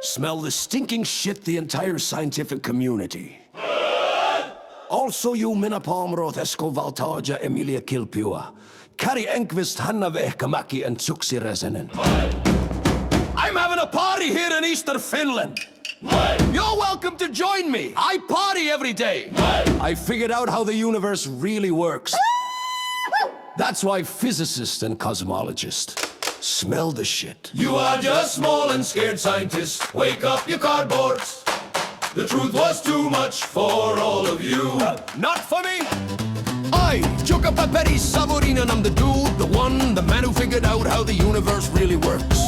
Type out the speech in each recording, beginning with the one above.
Smell the stinking shit the entire scientific community. Also you minna palmroth esko valtaja Emilia Kilpua. Kari Enqvist Hanna Vehkamaki and Tsuksi Resenen. I'm having a party here in Eastern Finland. You're welcome to join me. I party every day. I figured out how the universe really works. That's why physicists and cosmologists smell the shit. You are just small and scared scientists. Wake up your cardboards. The truth was too much for all of you. Not for me. I, Chukapaperi Savorinen, I'm the dude, the one, the man who figured out how the universe really works.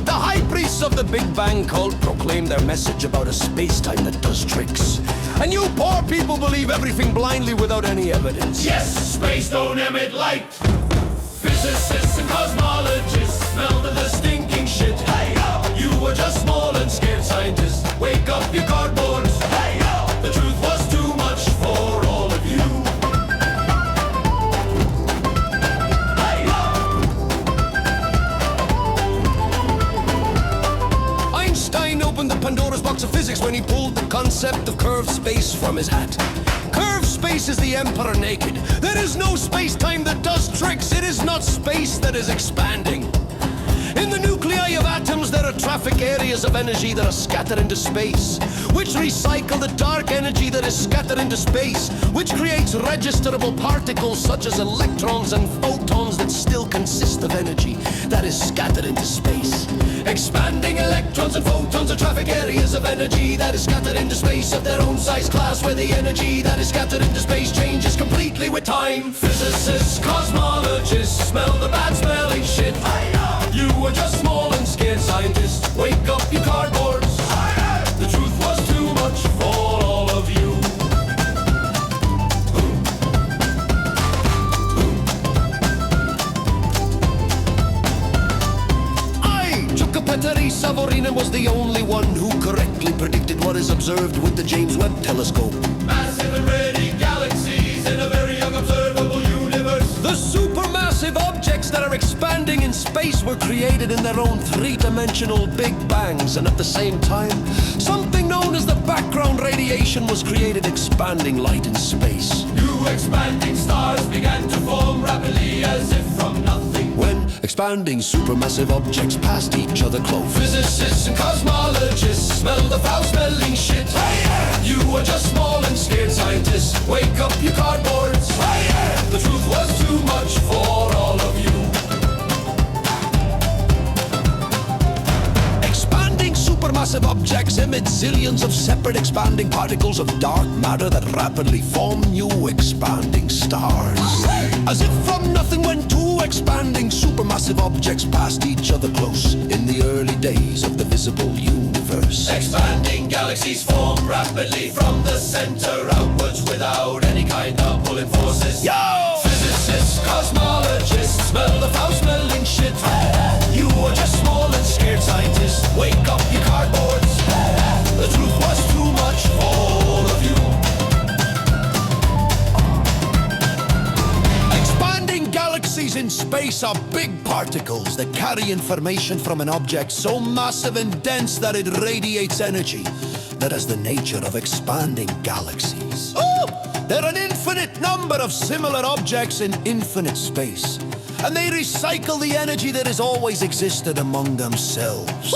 The high priests of the Big Bang cult proclaim their message about a space-time that does tricks. And you poor people believe everything blindly without any evidence. Yes, space don't emit light. Physicists and cosmologists smelled of the stinking shit. Hey, yo! You were just small and scared scientists. Wake up your cardboards. Hey, yo! The truth was too much for all of you. Hey, yo! Einstein opened the Pandora's box of physics when he pulled the concept of curved space from his hat. Curved space is the emperor naked. There is no space-time that does tricks. It is not space that is expanding. In the nuclei of atoms, there are traffic areas of energy that are scattered into space, which recycle the dark energy that is scattered into space, which creates registerable particles such as electrons and photons that still consist of energy that is scattered into space. Expanding electrons and photons are traffic areas of energy that is scattered into space of their own size class, where the energy that is scattered into space changes completely with time. Physicists, cosmologists smell the bad smelling shit. You were just small and scared scientists. Wake up your cardboards. The truth was too much for all of you. Chukapeteri Savorinen was the only one who correctly predicted what is observed with the James Webb Telescope. Massive and ready galaxies in a very young observable universe. The supermassive objects that are expanding in space were created in their own three-dimensional Big Bangs, and at the same time, something known as the background radiation was created expanding light in space. New expanding stars began to form rapidly as if from nothing. When expanding supermassive objects passed each other close. Physicists and cosmologists smell the foul-smelling shit. You were just small and scared scientists. Wake up your cardboards. The truth was too much for all of you. Expanding supermassive objects emit zillions of separate expanding particles of dark matter that rapidly form new expanding stars. As if from nothing, when two expanding supermassive objects passed each other close in the early days of the visible universe. Expanding galaxies form rapidly from the center outwards without any kind of pulling forces. Yo! Physicists, cosmologists smell the foul-smelling shit. You were just small and scared scientists. Wake up your cardboards. The truth was too much for all of you. Galaxies in space are big particles that carry information from an object so massive and dense that it radiates energy. That is the nature of expanding galaxies. Oh! There are an infinite number of similar objects in infinite space, and they recycle the energy that has always existed among themselves.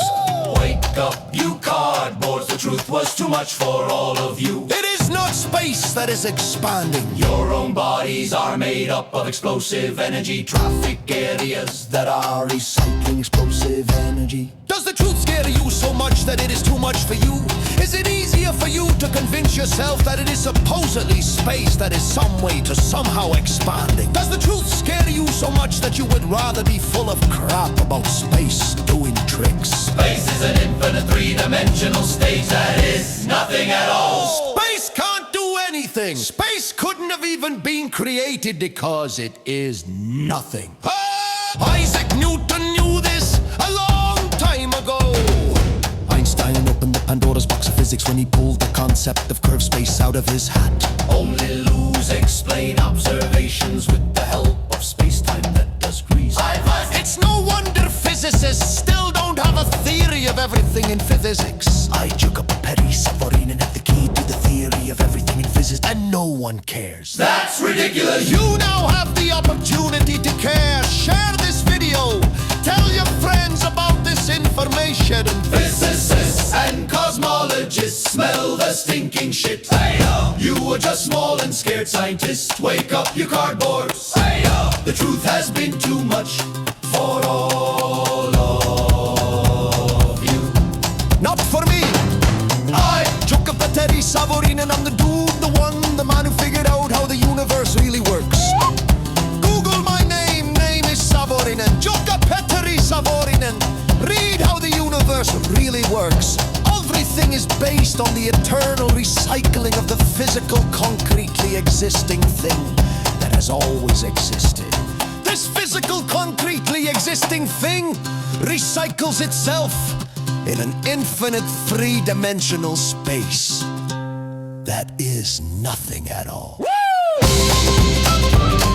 Wake up, you cardboards. The truth was too much for all of you. It is not space that is expanding. Your own bodies are made up of explosive energy, traffic areas that are recycling explosive energy. Does the truth scare you so much that it is too much for you? Is it easier for you to convince yourself that it is supposedly space that is some way to somehow expanding? Does the truth scare you so much that you would rather be full of crap about space doing tricks? Space is an infinite three-dimensional stage that is nothing at all. Space can't do anything. Space couldn't have even been created because it is nothing. Isaac Newton knew this a long time ago. Einstein opened the Pandora's box of physics when he pulled the concept of curved space out of his hat. Only lose explain observations with the help of space-time that does grease. It's no wonder physicists still still don't have a theory of everything in physics. I took up Petty Savorinen had the key to the theory of everything in physics, and no one cares. That's ridiculous. You now have the opportunity to care. Share this video. Tell your friends about this information. Physicists and cosmologists smell the stinking shit. Hey-yo. You were just small and scared scientists. Wake up your cardboards. Hey-yo. The truth has been too much for all of you. Not for me. I took up Petty Savorinen. I'm the dude, the one, the man who figured out how the universe really works. Google my name. Name is Savorinen. Jukka Petteri Savorinen. Read how the universe really works. Everything is based on the eternal recycling of the physical, concretely existing thing that has always existed. This physical, concretely existing thing recycles itself in an infinite three-dimensional space that is nothing at all. Woo!